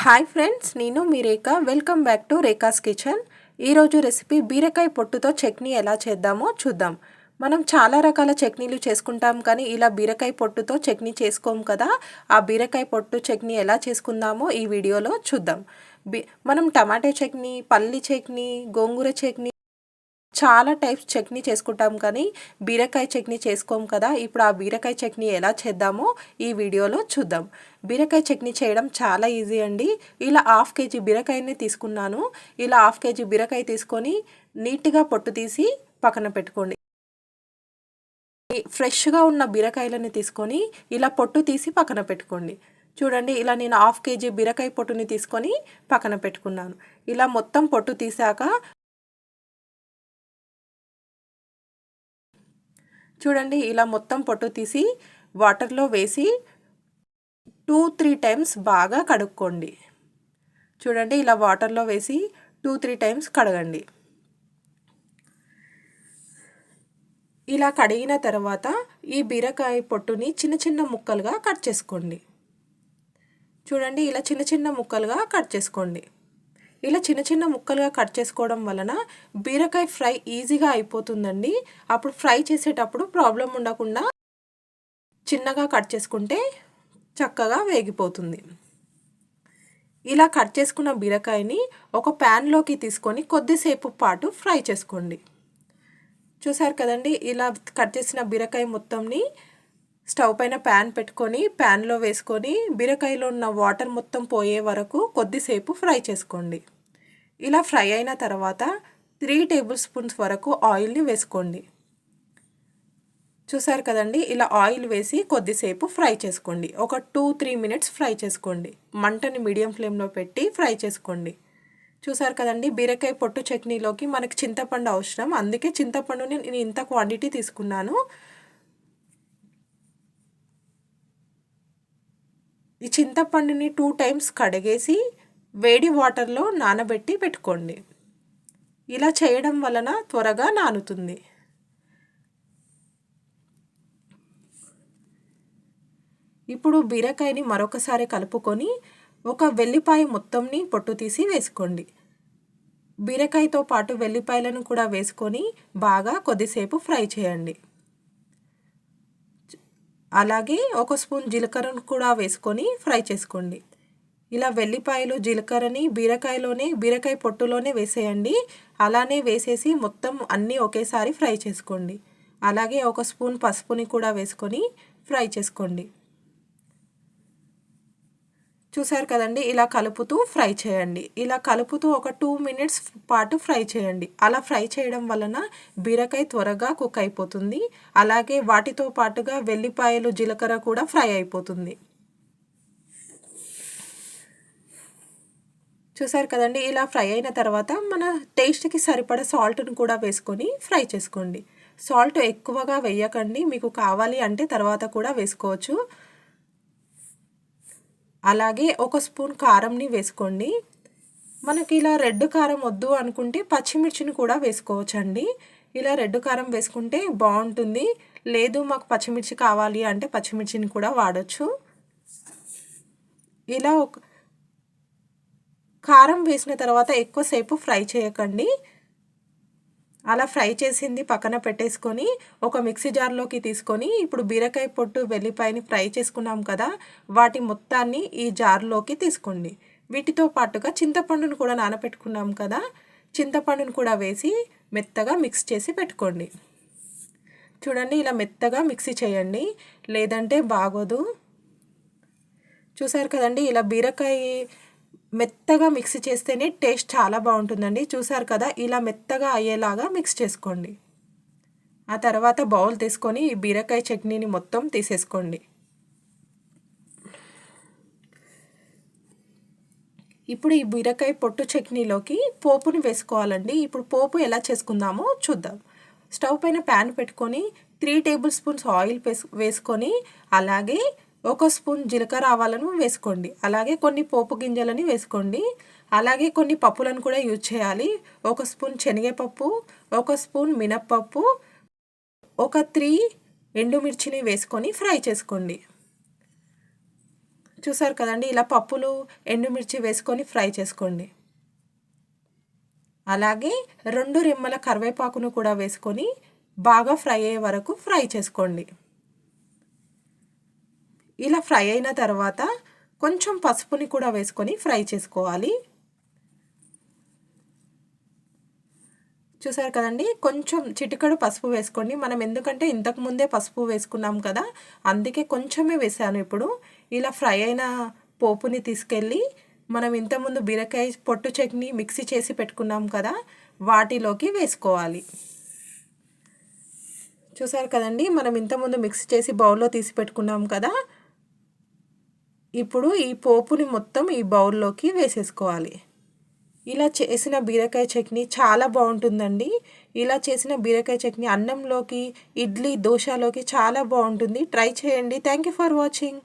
Hi friends, నేను మీ Rekha. Welcome back to Rekha's kitchen. ఈరోజు రెసిపీ బీరకాయ పొట్టుతో చట్నీ ఎలా చేద్దామో చూద్దాం. మనం చాలా రకాల చట్నీలు చేసుకుంటాం, కానీ ఇలా బీరకాయ పొట్టుతో చట్నీ చేసుకోము కదా. ఆ బీరకాయ పొట్టు చట్నీ ఎలా చేసుకుందామో ఈ వీడియోలో చూద్దాం. మనం టమాటో చట్నీ, పల్లి చట్నీ, గోంగూర చట్నీ, చాలా టైప్స్ చట్నీ చేసుకుంటాం, కానీ బీరకాయ చట్నీ చేసుకోము కదా. ఇప్పుడు ఆ బీరకాయ చట్నీ ఎలా చేద్దామో ఈ వీడియోలో చూద్దాం. బీరకాయ చట్నీ చేయడం చాలా ఈజీ అండి. ఇలా 1/2 kg బీరకాయని తీసుకున్నాను. ఇలా 1/2 kg బీరకాయ తీసుకొని నీట్గా పొట్టు తీసి పక్కన పెట్టుకోండి. ఫ్రెష్గా ఉన్న బీరకాయలని తీసుకొని ఇలా పొట్టు తీసి పక్కన పెట్టుకోండి. చూడండి, ఇలా నేను 1/2 kg బీరకాయ పొట్టుని తీసుకొని పక్కన పెట్టుకున్నాను. ఇలా మొత్తం పొట్టు తీసాక చూడండి, ఇలా మొత్తం పొట్టు తీసి వాటర్లో వేసి 2-3 టైమ్స్ బాగా కడుక్కోండి. చూడండి, ఇలా వాటర్లో వేసి 2-3 టైమ్స్ కడగండి. ఇలా కడిగిన తర్వాత ఈ బీరకాయ పొట్టుని చిన్న చిన్న ముక్కలుగా కట్ చేసుకోండి. చూడండి, ఇలా చిన్న చిన్న ముక్కలుగా కట్ చేసుకోండి. ఇలా చిన్న చిన్న ముక్కలుగా కట్ చేసుకోవడం వలన బీరకాయ ఫ్రై ఈజీగా అయిపోతుందండి. అప్పుడు ఫ్రై చేసేటప్పుడు ప్రాబ్లం ఉండకుండా చిన్నగా కట్ చేసుకుంటే చక్కగా వేగిపోతుంది. ఇలా కట్ చేసుకున్న బీరకాయని ఒక ప్యాన్లోకి తీసుకొని కొద్దిసేపు పాటు ఫ్రై చేసుకోండి. చూసారు కదండి, ఇలా కట్ చేసిన బీరకాయ మొత్తంని స్టవ్ పైన ప్యాన్ పెట్టుకొని ప్యాన్లో వేసుకొని బీరకాయలో ఉన్న వాటర్ మొత్తం పోయే వరకు కొద్దిసేపు ఫ్రై చేసుకోండి. ఇలా ఫ్రై అయిన తర్వాత 3 టేబుల్ స్పూన్స్ వరకు ఆయిల్ని వేసుకోండి. చూసారు కదండి, ఇలా ఆయిల్ వేసి కొద్దిసేపు ఫ్రై చేసుకోండి. ఒక 2-3 మినిట్స్ ఫ్రై చేసుకోండి. మంటని మీడియం ఫ్లేమ్లో పెట్టి ఫ్రై చేసుకోండి. చూసారు కదండి, బీరకాయ పొట్టు చట్నీలోకి మనకి చింతపండు అవసరం, అందుకే చింతపండుని నేను ఇంత క్వాంటిటీ తీసుకున్నాను. ఈ చింతపండుని 2 టైమ్స్ కడిగేసి వేడి వాటర్లో నానబెట్టి పెట్టుకోండి. ఇలా చేయడం వలన త్వరగా నానుతుంది. ఇప్పుడు బీరకాయని మరొకసారి కలుపుకొని ఒక వెల్లిపాయ మొత్తంని పొట్టు తీసి వేసుకోండి. బీరకాయతో పాటు వెల్లిపాయలను కూడా వేసుకొని బాగా కొద్దిసేపు ఫ్రై చేయండి. అలాగే 1 స్పూన్ జీలకర్రను కూడా వేసుకొని ఫ్రై చేసుకోండి. ఇలా వెల్లిపాయలు జీలకర్రని బీరకాయ పొట్టులోనే వేసేయండి. అలానే వేసేసి మొత్తం అన్నీ ఒకేసారి ఫ్రై చేసుకోండి. అలాగే 1 స్పూన్ పసుపుని కూడా వేసుకొని ఫ్రై చేసుకోండి. చూసారు కదండి, ఇలా కలుపుతూ ఫ్రై చేయండి. ఇలా కలుపుతూ ఒక 2 మినిట్స్ పాటు ఫ్రై చేయండి. అలా ఫ్రై చేయడం వలన బీరకాయ త్వరగా కుక్ అయిపోతుంది. అలాగే వాటితో పాటుగా వెల్లిపాయలు జీలకర్ర కూడా ఫ్రై అయిపోతుంది. చూసారు కదండి, ఇలా ఫ్రై అయిన తర్వాత మన టేస్ట్కి సరిపడా సాల్ట్ను కూడా వేసుకొని ఫ్రై చేసుకోండి. సాల్ట్ ఎక్కువగా వేయకండి, మీకు కావాలి అంటే తర్వాత కూడా వేసుకోవచ్చు. అలాగే 1 స్పూన్ కారంని వేసుకోండి. మనకి ఇలా రెడ్ కారం వద్దు అనుకుంటే పచ్చిమిర్చిని కూడా వేసుకోవచ్చండి. ఇలా రెడ్ కారం వేసుకుంటే బాగుంటుంది. లేదు మాకు పచ్చిమిర్చి కావాలి అంటే పచ్చిమిర్చిని కూడా వాడచ్చు. ఇలా కారం వేసిన తర్వాత ఎక్కువసేపు ఫ్రై చేయకండి. అలా ఫ్రై చేసింది పక్కన పెట్టేసుకొని ఒక మిక్సీ జార్లోకి తీసుకొని ఇప్పుడు బీరకాయ పొట్టు వెల్లిపాయని ఫ్రై చేసుకున్నాం కదా, వాటి మొత్తాన్ని ఈ జార్లోకి తీసుకోండి. వీటితో పాటుగా చింతపండును కూడా నానబెట్టుకున్నాం కదా, చింతపండును కూడా వేసి మెత్తగా మిక్స్ చేసి పెట్టుకోండి. చూడండి, ఇలా మెత్తగా మిక్సీ చేయండి, లేదంటే బాగోదు. చూసారు కదండి, ఇలా బీరకాయ మెత్తగా మిక్స్ చేస్తేనే టేస్ట్ చాలా బాగుంటుందండి. చూసారు కదా, ఇలా మెత్తగా అయ్యేలాగా మిక్స్ చేసుకోండి. ఆ తర్వాత బౌల్ తీసుకొని ఈ బీరకాయ చట్నీని మొత్తం తీసేసుకోండి. ఇప్పుడు ఈ బీరకాయ పొట్టు చట్నీలోకి పోపుని వేసుకోవాలండి. ఇప్పుడు పోపు ఎలా చేసుకుందామో చూద్దాం. స్టవ్ పైన ప్యాన్ పెట్టుకొని 3 టేబుల్ స్పూన్స్ ఆయిల్ వేసుకొని అలాగే 1 స్పూన్ జీలకర్ర ఆవాలను వేసుకోండి. అలాగే కొన్ని పోపు గింజలని వేసుకోండి. అలాగే కొన్ని పప్పులను కూడా యూజ్ చేయాలి. 1 స్పూన్ శనగపప్పు, 1 స్పూన్ మినప్పప్పు, ఒక 3 ఎండుమిర్చిని వేసుకొని ఫ్రై చేసుకోండి. చూసారు కదండి, ఇలా పప్పులు ఎండుమిర్చి వేసుకొని ఫ్రై చేసుకోండి. అలాగే 2 రెమ్మల కరివేపాకును కూడా వేసుకొని బాగా ఫ్రై అయ్యే వరకు ఫ్రై చేసుకోండి. ఇలా ఫ్రై అయిన తర్వాత కొంచెం పసుపుని కూడా వేసుకొని ఫ్రై చేసుకోవాలి. చూసారు కదండి, కొంచెం చిటికెడు పసుపు వేసుకోండి. మనం ఎందుకంటే ఇంతకుముందే పసుపు వేసుకున్నాం కదా, అందుకే కొంచెమే వేసాను. ఇప్పుడు ఇలా ఫ్రై అయిన పోపుని తీసుకెళ్ళి మనం ఇంతకుముందు బీరకాయ పొట్టు చట్నీ మిక్సీ చేసి పెట్టుకున్నాం కదా, వాటిలోకి వేసుకోవాలి. చూసారు కదండి, మనం ఇంతకుముందు మిక్సీ చేసి బౌల్లో తీసి పెట్టుకున్నాం కదా, ఇప్పుడు ఈ పోపుని మొత్తం ఈ బౌల్లోకి వేసేసుకోవాలి. ఇలా చేసిన బీరకాయ చట్నీ చాలా బాగుంటుందండి. ఇలా చేసిన బీరకాయ చట్నీ అన్నంలోకి, ఇడ్లీ, దోశలోకి చాలా బాగుంటుంది. ట్రై చేయండి. Thank you for watching.